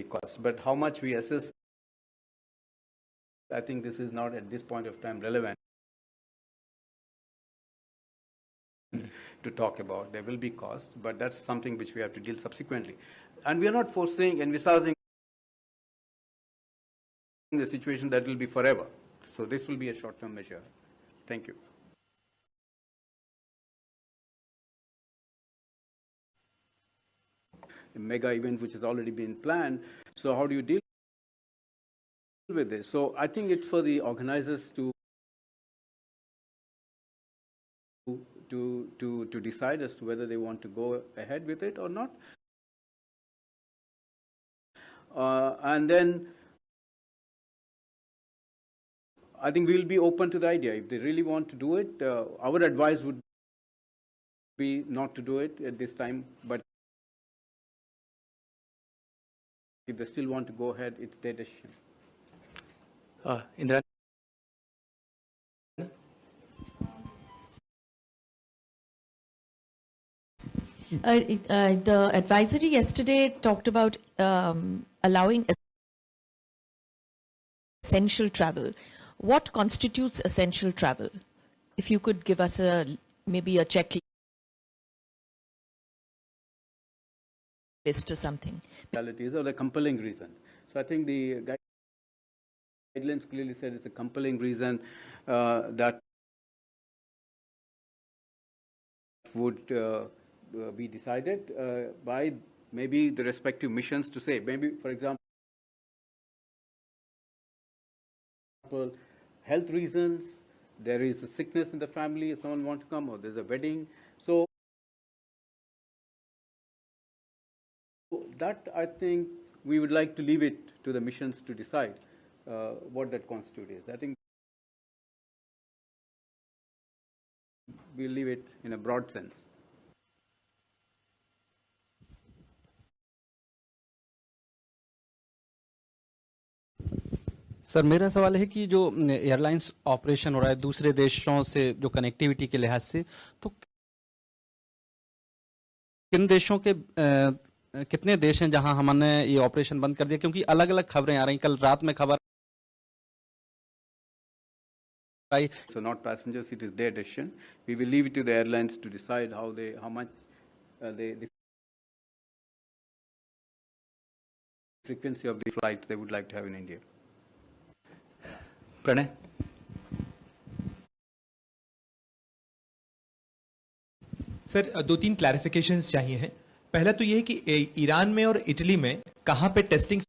cost. But how much we assess, I think this is not at this point of time relevant to talk about. There will be cost, but that's something which we have to deal subsequently. And we are not envisaging the situation that will be forever. So this will be a short-term measure. Thank you. A mega event which has already been planned. So how do you deal with this? So I think it's for the organizers to decide as to whether they want to go ahead with it or not. And then I think we'll be open to the idea. If they really want to do it, our advice would be not to do it at this time, but if they still want to go ahead, it's their decision. Indra? The advisory yesterday talked about allowing essential travel. What constitutes essential travel? If you could give us maybe a checklist or something. Realities or the compelling reason. So I think the guidelines clearly said it's a compelling reason that would be decided by maybe the respective missions to say, maybe, for example, health reasons, there is a sickness in the family, someone wants to come, or there's a wedding. So that, I think, we would like to leave it to the missions to decide what that constitutes. I think we'll leave it in a broad sense. Sir मेरा सवाल है कि जो airlines operation हो रहा है दूसरे देशों से जो कनेक्टिविटी के लिहाज से, तो किन देशों के कितने देश हैं जहां हमने ये ऑपरेशन बंद कर दिया? क्योंकि अलग अलग खबरें आ रही, कल रात में खबर आई. So not passengers, it is their decision. We will leave it to the airlines to decide how much the frequency of the flights they would like to have in India. Pranay? Sir 2-3 clarifications चाहिए हैं. पहला तो ये है कि Iran में और Italy में कहां पे टेस्टिंग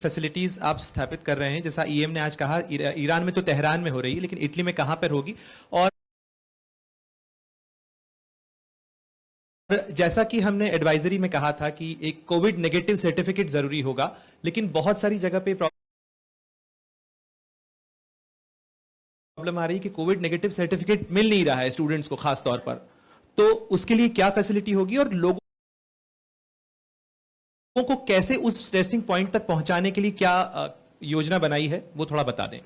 फैसिलिटीज आप स्थापित कर रहे हैं? जैसा ईएम ने आज कहा, ईरान में तो तेहरान में हो रही है, लेकिन इटली में कहां पर होगी? और जैसा कि हमने एडवाइजरी में कहा था कि एक कोविड नेगेटिव सर्टिफिकेट जरूरी होगा, लेकिन बहुत सारी जगह पे प्रॉब्लम आ रही है कि कोविड नेगेटिव सर्टिफिकेट मिल नहीं रहा है स्टूडेंट्स को खास तौर पर. तो उसके लिए क्या फैसिलिटी होगी और लोगों को कैसे उस टेस्टिंग पॉइंट तक पहुंचाने के लिए क्या योजना बनाई है, वो थोड़ा बता दें.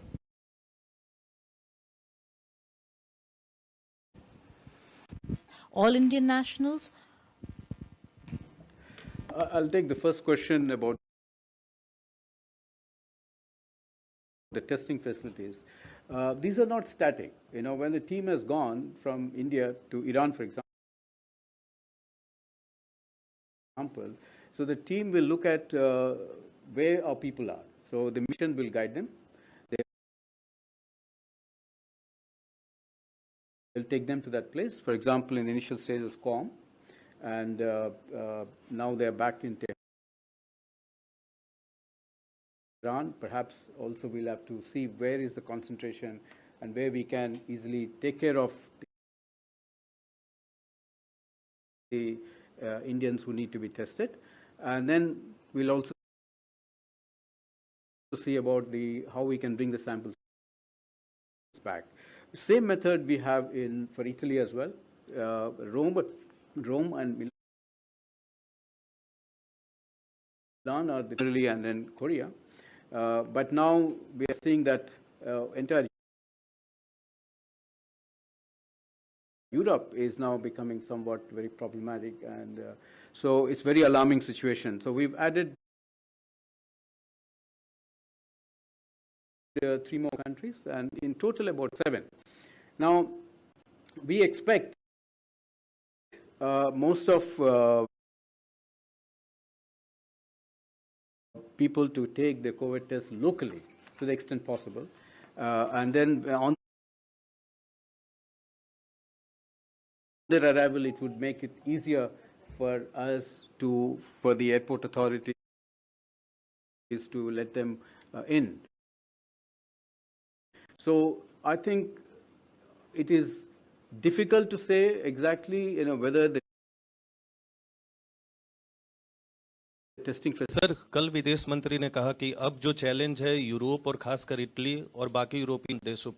All Indian nationals? I'll take the first question about the testing facilities. These are not static. You know, when the team has gone from India to Iran, for example, so the team will look at where our people are. So the mission will guide them. They'll take them to that place. For example, in the initial stage of QOM, and now they're back in Tehran. Perhaps also we'll have to see where is the concentration and where we can easily take care of the Indians who need to be tested. And then we'll also see about how we can bring the samples back. Same method we have for Italy as well. Rome and Milan are Italy and then Korea. But now we are seeing that entire Europe is now becoming somewhat very problematic, and So it's very alarming situation. So we've added 3 more countries, and in total about 7. Now, we expect most of people to take the COVID test locally to the extent possible, and then on their arrival, it would make it easier for for the airport authorities to let them in. So I think it is difficult to say exactly, whether the testing sir, कल विदेश मंत्री ने कहा कि अब जो challenge है Europe और खासकर इटली और बाकी यूरोपीय देशों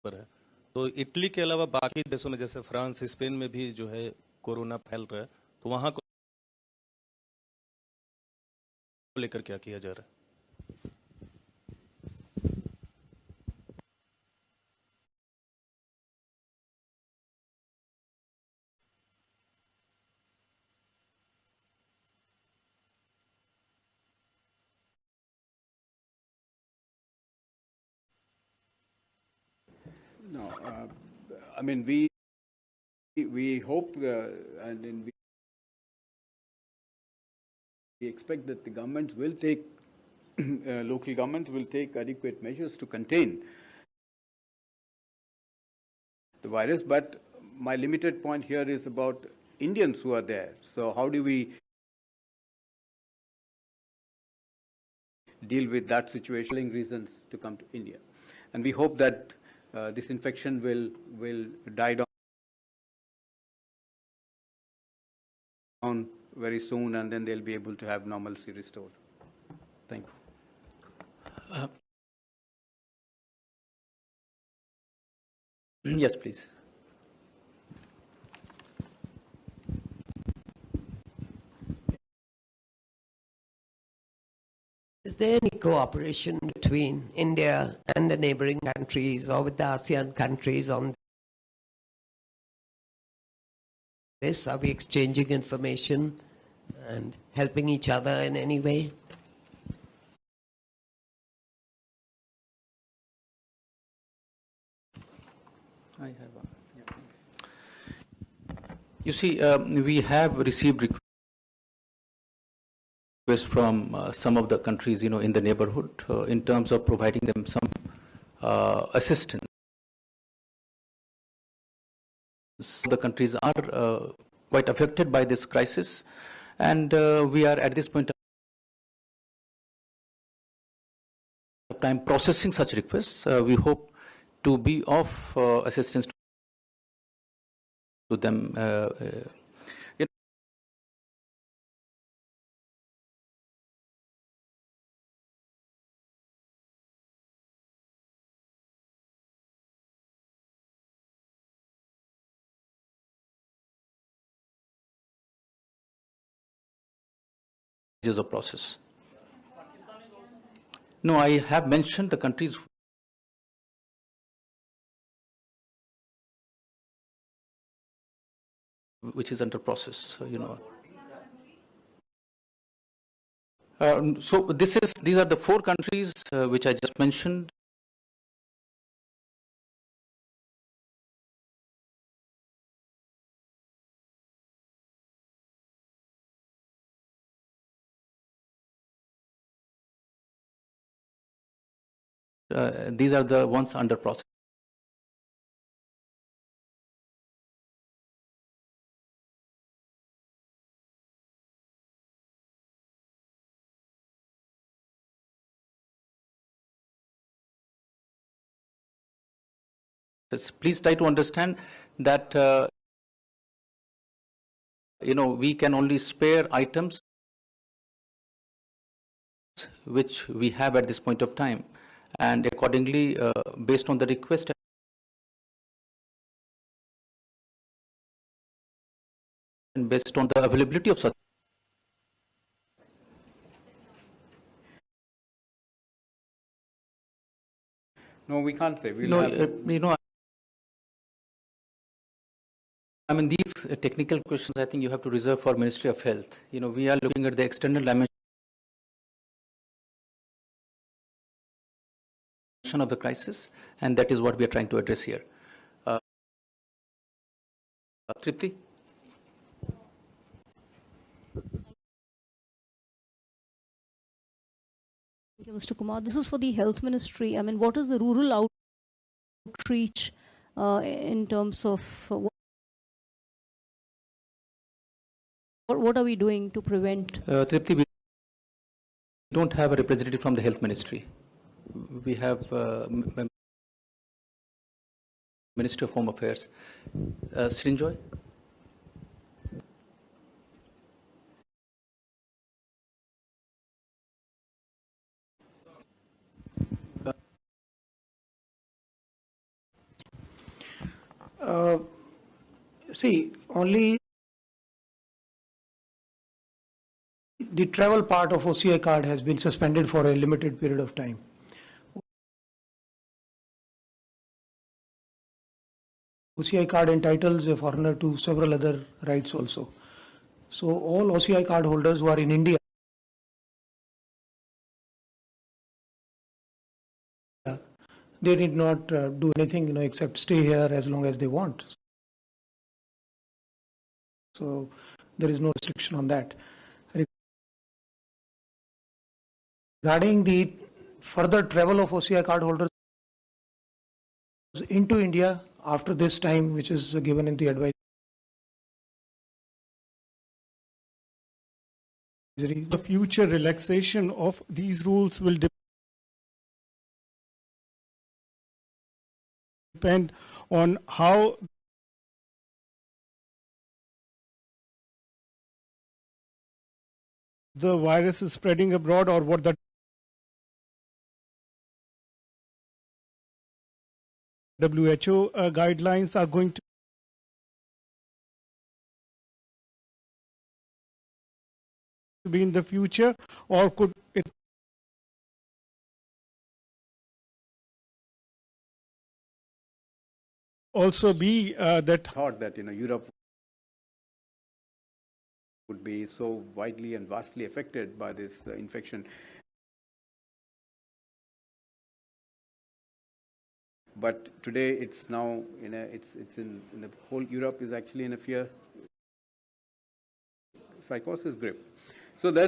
पर है, तो इटली के अलावा बाकी देशों में जैसे फ्रांस, स्पेन में भी जो है कोरोना फैल रहा है, तो वहां को लेकर क्या किया जा रहा है? No, I mean, we hope and then we expect that the governments will take, local governments will take adequate measures to contain the virus. But my limited point here is about Indians who are there. So how do we deal with that situation? Reasons to come to India, and we hope that this infection will die down very soon, and then they'll be able to have normalcy restored. Thank you. Yes, please. Is there any cooperation between India and the neighboring countries or with the ASEAN countries on this? Are we exchanging information and helping each other in any way? I have one. You see, we have received requests from some of the countries, in the neighborhood, in terms of providing them some assistance. The countries are quite affected by this crisis, and we are at this point of time processing such requests. We hope to be of assistance to them. Of process. No, I have mentioned the countries which is under process. So these are the 4 countries which I just mentioned. These are the ones under process. Please try to understand that we can only spare items which we have at this point of time, and accordingly, based on the request and based on the availability of such. No, we can't say. We'll No, have I mean, these technical questions, I think you have to reserve for Ministry of Health. You know, we are looking at the external dimension of the crisis, and that is what we are trying to address here. Tripti? Thank you, Mr. Kumar. This is for the Health Ministry. I mean, what is the rural outreach in terms of what are we doing to prevent? Tripti, we don't have a representative from the Health Ministry. We have Ministry of Home Affairs. Srinjoy? See, only the travel part of OCI card has been suspended for a limited period of time. OCI card entitles a foreigner to several other rights also. So all OCI card holders who are in India they need not do anything, except stay here as long as they want. So there is no restriction on that. Regarding the further travel of OCI card holders into India after this time, which is given in the advisory. The future relaxation of these rules will depend on how the virus is spreading abroad or what the WHO guidelines are going to be in the future, or could it also be that thought that Europe would be so widely and vastly affected by this infection. But today it's now in the whole Europe is actually in a fear psychosis grip. So there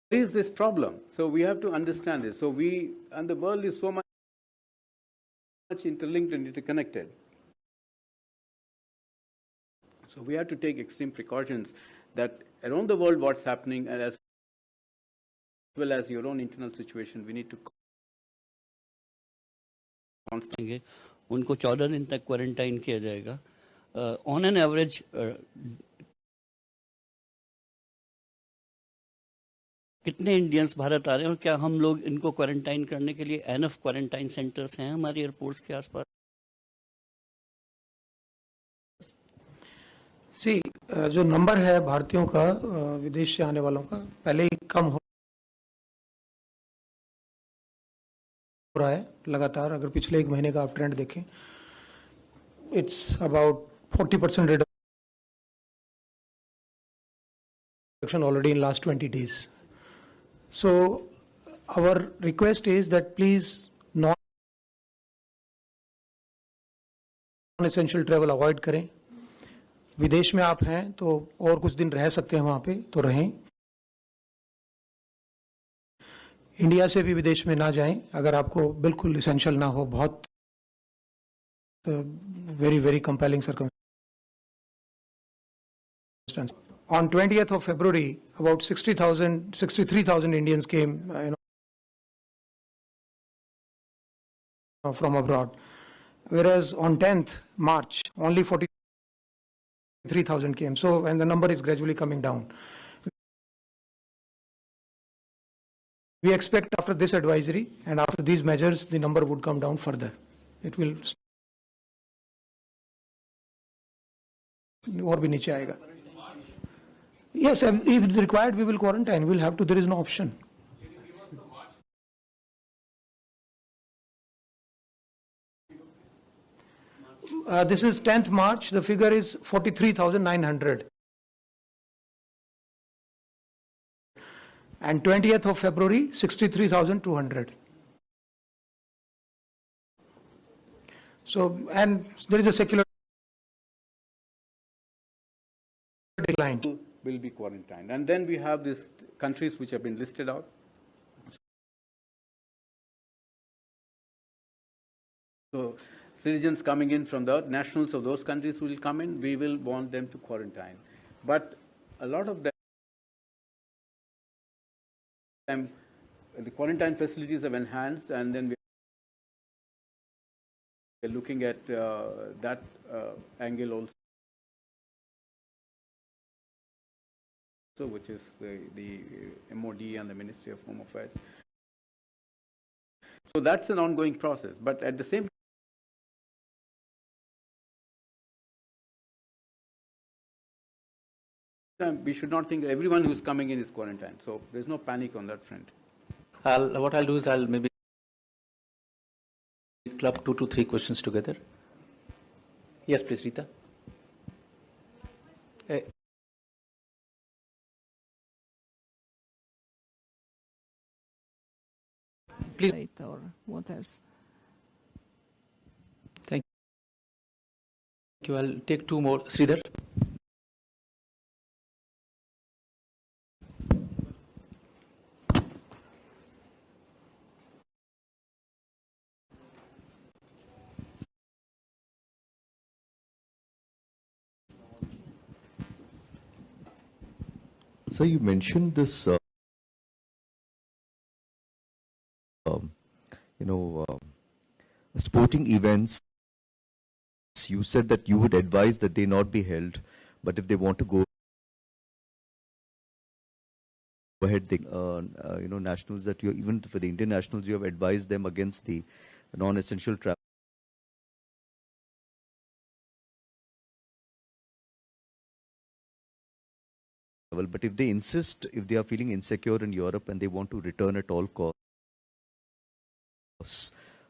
is this problem. So we have to understand this. So and the world is so much interlinked and interconnected. So we have to take extreme precautions that around the world what's happening, and as well as your own internal situation, we need to constantly. उनको 14 दिन तक quarantine किया जाएगा. On an average कितने Indians Bharat आ रहे हैं और क्या हम लोग इनको क्वारंटाइन करने के लिए एनफ क्वारंटाइन सेंटर्स हैं हमारी एयरपोर्ट्स के आसपास? सी जो नंबर है भारतीयों का विदेश से आने वालों का पहले ही कम हो रहा है लगातार. अगर पिछले एक महीने का आप ट्रेंड देखें, it's about 40% reduction already in last 20 days. So our request is that please non-essential travel avoid करें. विदेश में आप हैं तो और कुछ दिन रह सकते हैं वहाँ पे तो रहें. इंडिया से भी विदेश में ना जाएं अगर आपको बिल्कुल इसेंशियल ना हो. बहुत very very compelling circumstances. On 20th of February, about 63,000 Indians came from abroad, whereas on 10th March only 43,000 came. So, and the number is gradually coming down. We expect after this advisory and after these measures, the number would come down further. It will और भी नीचे आएगा. Yes, if required, we will quarantine. We'll have to. There is no option. this is 10th March, the figure is 43,900. And 20th of February, 63,200. So, and there is a secular decline. Will be quarantined. And then we have these countries which have been listed out. So citizens coming in from the nationals of those countries will come in, we will want them to quarantine. But a lot of them, the quarantine facilities have enhanced, and then we're looking at that angle also, which is the MOD and the Ministry of Home Affairs. So that's an ongoing process. But at the same time, we should not think everyone who's coming in is quarantined. So there's no panic on that front. What I'll do is I'll maybe club 2 to 3 questions together. Yes, please, Rita. Please. Or what else? Thank you. I'll take 2 more. Sridhar. So you mentioned this, sporting events. You said that you would advise that they not be held, but if they want to go ahead, they, nationals that you, even for the Indian nationals, you have advised them against the non-essential travel. But if they insist, if they are feeling insecure in Europe and they want to return at all costs,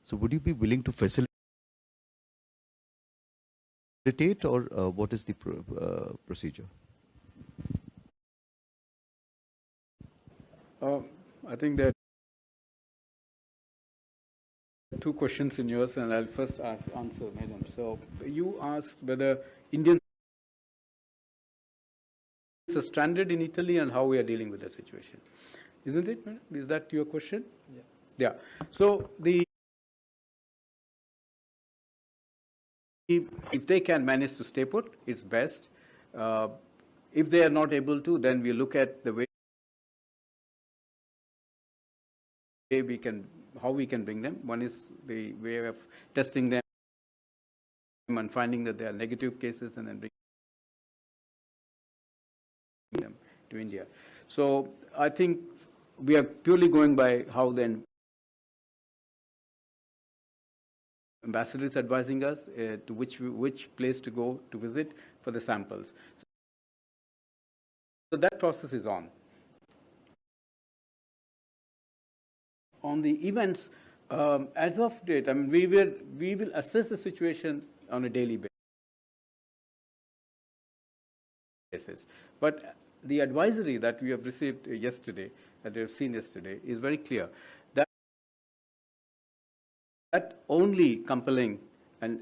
so would you be willing to facilitate, or what is the procedure? I think there are 2 questions in yours, and I'll first answer madam. So you asked whether Indians are stranded in Italy and how we are dealing with the situation. Isn't it, madam? Is that your question? Yeah. Yeah. So if they can manage to stay put, it's best. If they are not able to, then we look at the way we can, how we can bring them. One is the way of testing them and finding that they are negative cases, and then bring them to India. So I think we are purely going by how the ambassador is advising us to which place to go to visit for the samples. So that process is on. On the events, as of date, I mean, we will assess the situation on a daily basis. But the advisory that we have received yesterday, that we have seen yesterday, is very clear. That only compelling and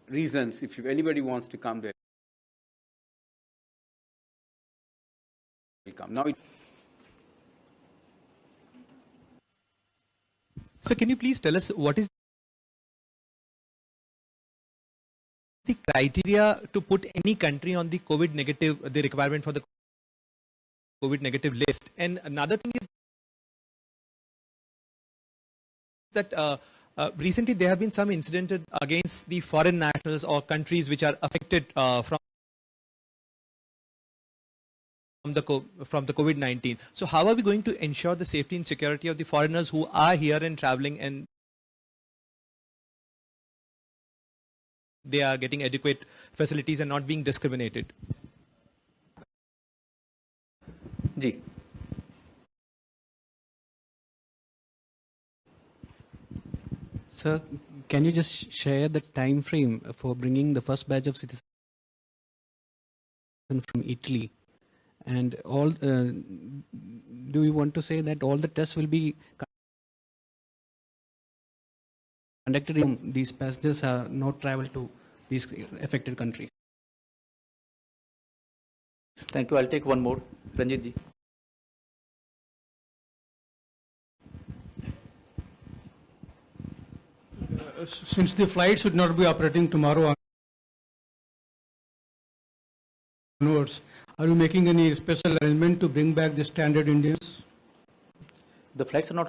reasons, if anybody wants to come there, will come. Now, so can you please tell us what is the criteria to put any country on the COVID negative, the requirement for the COVID negative list? And another thing is that recently there have been some incidents against the foreign nationals or countries which are affected from the COVID-19. So how are we going to ensure the safety and security of the foreigners who are here and traveling, and they are getting adequate facilities and not being discriminated? Ji. Sir, can you just share the time frame for bringing the first batch of citizens from Italy? And all, do you want to say that all the tests will be conducted in these passengers are not travel to these affected countries? Thank you. I'll take one more. Ranjit ji. Since the flight should not be operating tomorrow onwards, are you making any special arrangement to bring back the standard Indians? The flights are not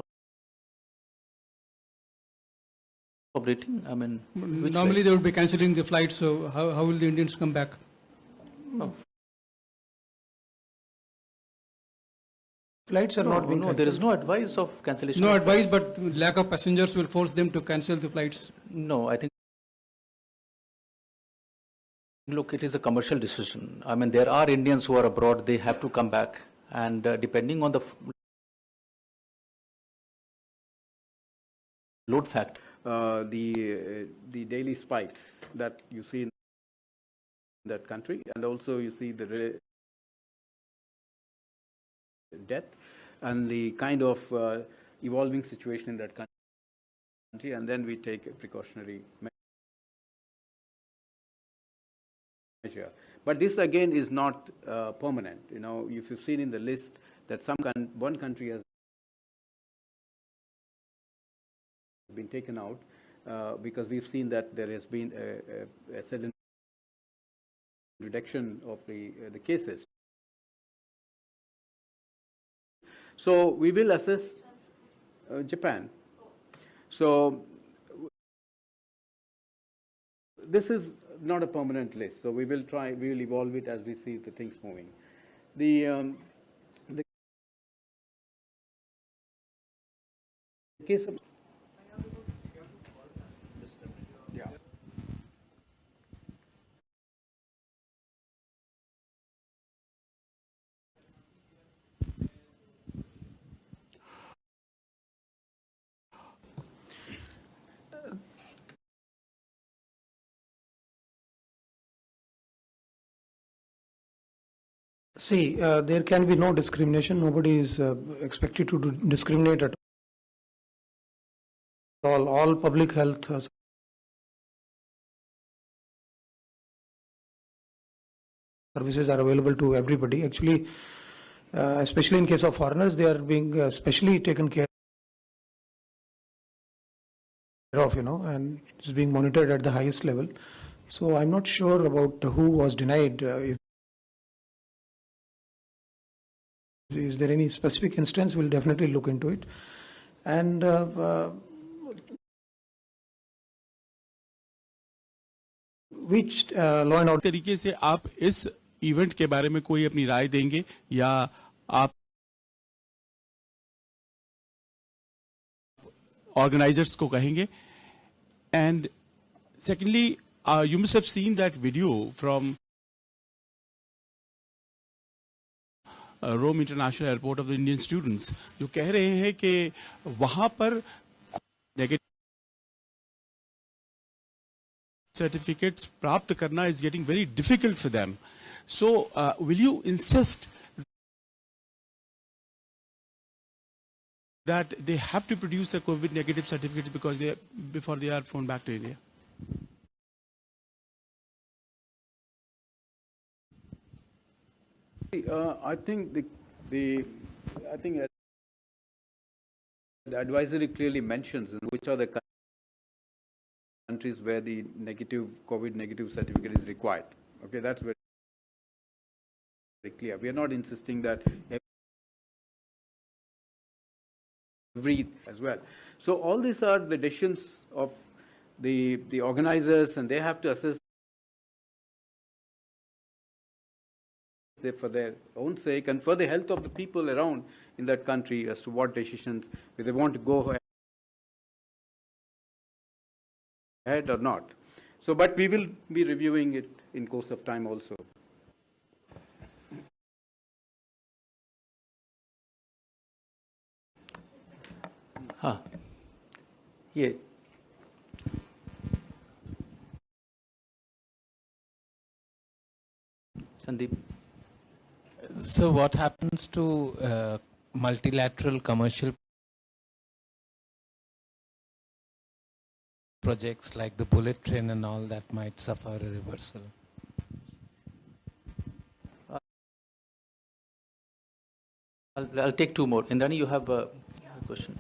operating. I mean, normally flights? they would be cancelling the flight, so how will the Indians come back? No. Flights are not being No, there is no advice of cancellation. No of advice, flights. but lack of passengers will force them to cancel the flights. No, I think, look, it is a commercial decision. I mean, there are Indians who are abroad, they have to come back. And depending on the load factor. The daily spikes that you see in that country, and also you see the death and the kind of evolving situation in that country, and then we take a precautionary measure. But this again is not permanent. You know, if you've seen in the list that one country has been taken out because we've seen that there has been a sudden reduction of the cases. So we will assess Japan. So this is not a permanent list. So we will evolve it as we see the things moving. The case of See, there can be no discrimination. Nobody is expected to discriminate at all. All public health services are available to everybody. Actually, especially in case of foreigners, they are being specially taken care of, and it's being monitored at the highest level. So I'm not sure about who was denied. Is there any specific instance? We'll definitely look into it. And which law and order तरीके से आप इस event के बारे में कोई अपनी राय देंगे या आप organizers को कहेंगे? And secondly, you must have seen that video from Rome International Airport of the Indian students, जो कह रहे हैं कि वहां पर negative certificates प्राप्त करना is getting very difficult for them. So, will you insist that they have to produce a COVID negative certificate before they are flown back to India? I think the advisory clearly mentions which are the countries where the COVID negative certificate is required. Okay, that's very clear. We are not insisting that every as well. So all these are the decisions of the organizers, and they have to assess for their own sake and for the health of the people around in that country as to what decisions, if they want to go ahead or not. So, but we will be reviewing it in course of time also. Yeah. Sandeep. So what happens to multilateral commercial projects like the bullet train and all that might suffer a reversal? I'll take two more. Indrani, you have a question.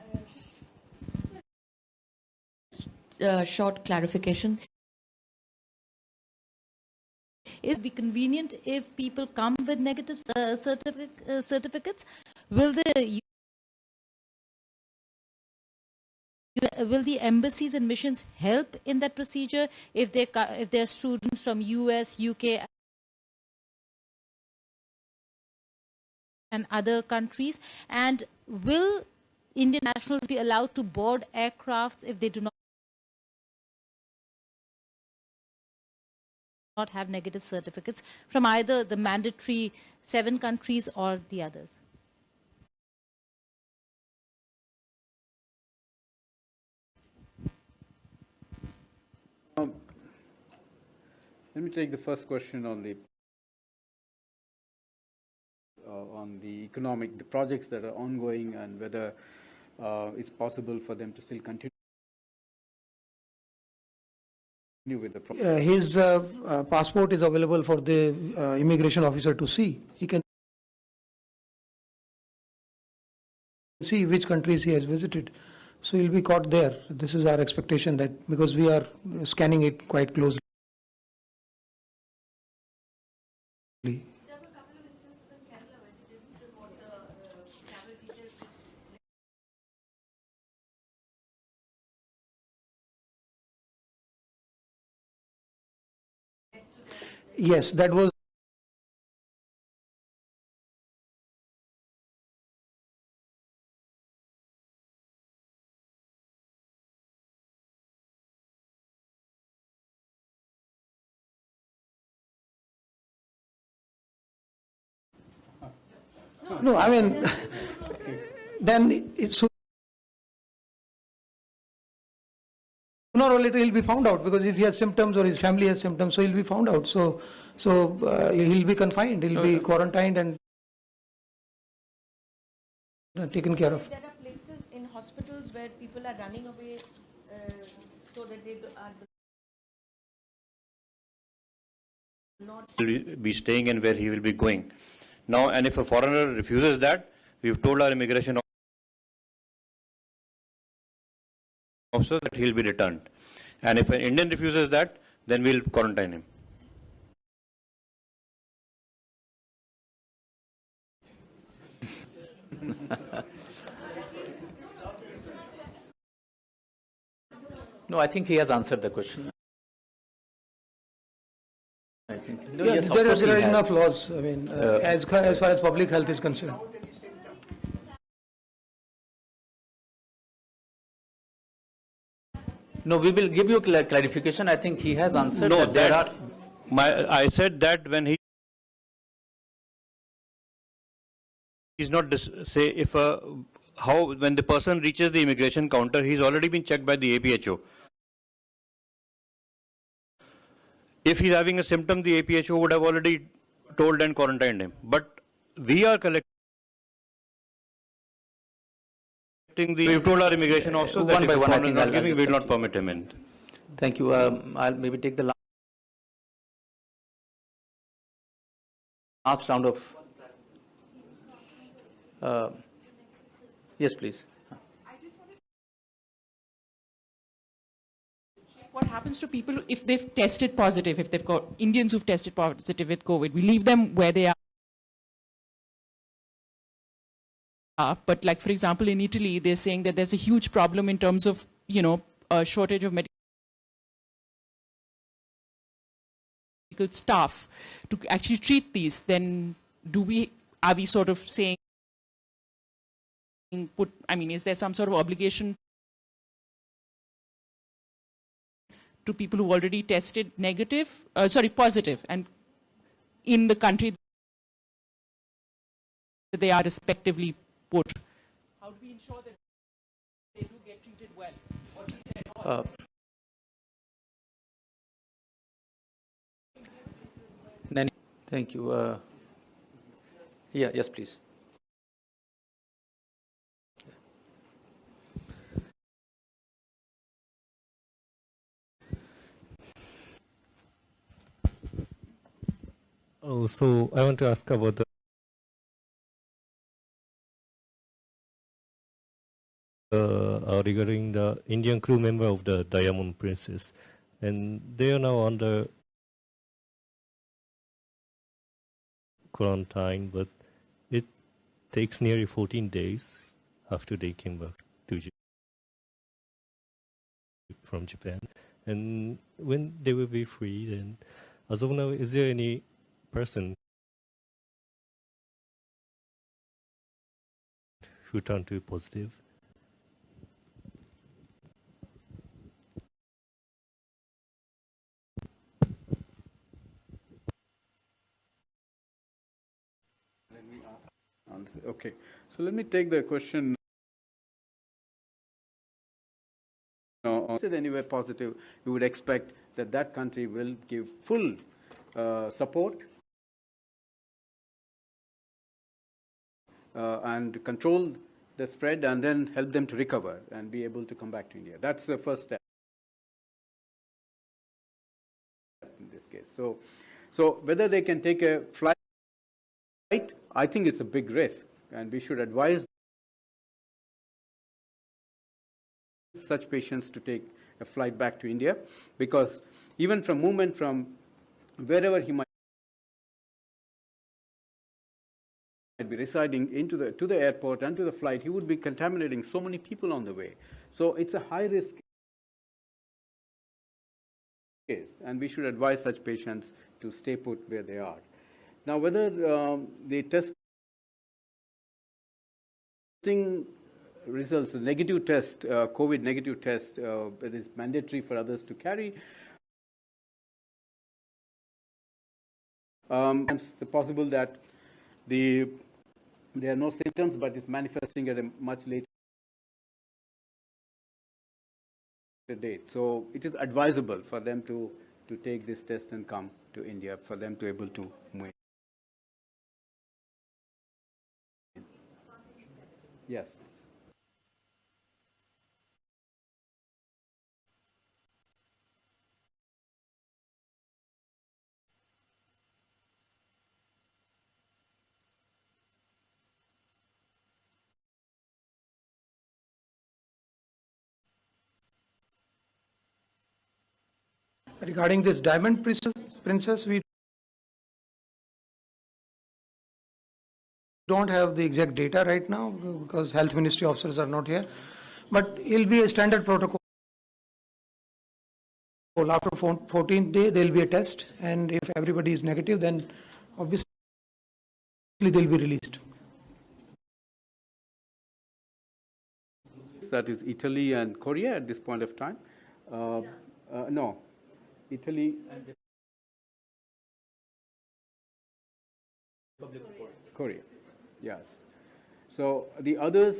Short clarification. Is it be convenient if people come with negative certificates? Will the embassies and missions help in that procedure if they're students from US, UK, and other countries? And will Indian nationals be allowed to board aircrafts if they do not have negative certificates from either the mandatory 7 countries or the others? Let me take the first question on the economic, the projects that are ongoing, and whether it's possible for them to still continue with the project. His passport is available for the immigration officer to see. He can see which countries he has visited. So he'll be caught there. This is our expectation, that because we are scanning it quite closely. Yes, that was no, I mean, then it's sooner or later he'll be found out, because if he has symptoms or his family has symptoms, so he'll be found out. So he'll be confined, he'll be quarantined and taken care of. There are places in hospitals where people are running away so that they are not will be staying and where he will be going. Now, and if a foreigner refuses that, we've told our immigration officer that he'll be returned. And if an Indian refuses that, then we'll quarantine him. No, I think he has answered the question. I think. No, Yeah, yes, of there course he are has. enough laws, I mean, as far as public health is concerned. No, we will give you clarification. I think he has answered. No, that there are. I said that when he's not say if when the person reaches the immigration counter, he's already been checked by the APHO. If he's having a symptom, the APHO would have already told and quarantined him. But we are collecting. We've told our immigration officers that One by if one, I foreigner think is not I'll giving, just we will not continue. permit him in. Thank you. I'll maybe take the last round of. Yes, please. What happens to people if they've tested positive, if they've got Indians who've tested positive with COVID? We leave them where they are. But like, for example, in Italy, they're saying that there's a huge problem in terms of, a shortage of medical staff to actually treat these. Then are we sort of saying, is there some sort of obligation to people who already tested positive, and in the country that they are respectively put? How do we ensure that they do get treated well? Thank you. Yes, please. Oh, so I want to ask about the regarding the Indian crew member of the Diamond Princess, and they are now under quarantine, but it takes nearly 14 days after they came back to from Japan. And when they will be free, then as of now, is there any person who turned to positive? Okay, so let me take the question. Anywhere positive, you would expect that that country will give full support and control the spread, and then help them to recover and be able to come back to India. That's the first step in this case. So whether they can take a flight, I think it's a big risk, and we should advise such patients to take a flight back to India, because even from movement from wherever he might be residing to the airport and to the flight, he would be contaminating so many people on the way. So it's a high risk case, and we should advise such patients to stay put where they are. Now, whether the testing results, the negative test, COVID negative test, it is mandatory for others to carry. It's possible that there are no symptoms, but it's manifesting at a much later date. So it is advisable for them to take this test and come to India, for them to be able to move in. Yes. Regarding this Diamond Princess, we don't have the exact data right now because health ministry officers are not here, but it'll be a standard protocol. After 14th day, there'll be a test, and if everybody is negative, then obviously they'll be released. That is Italy and Korea at this point of time. No, Italy and Korea. Yes. So the others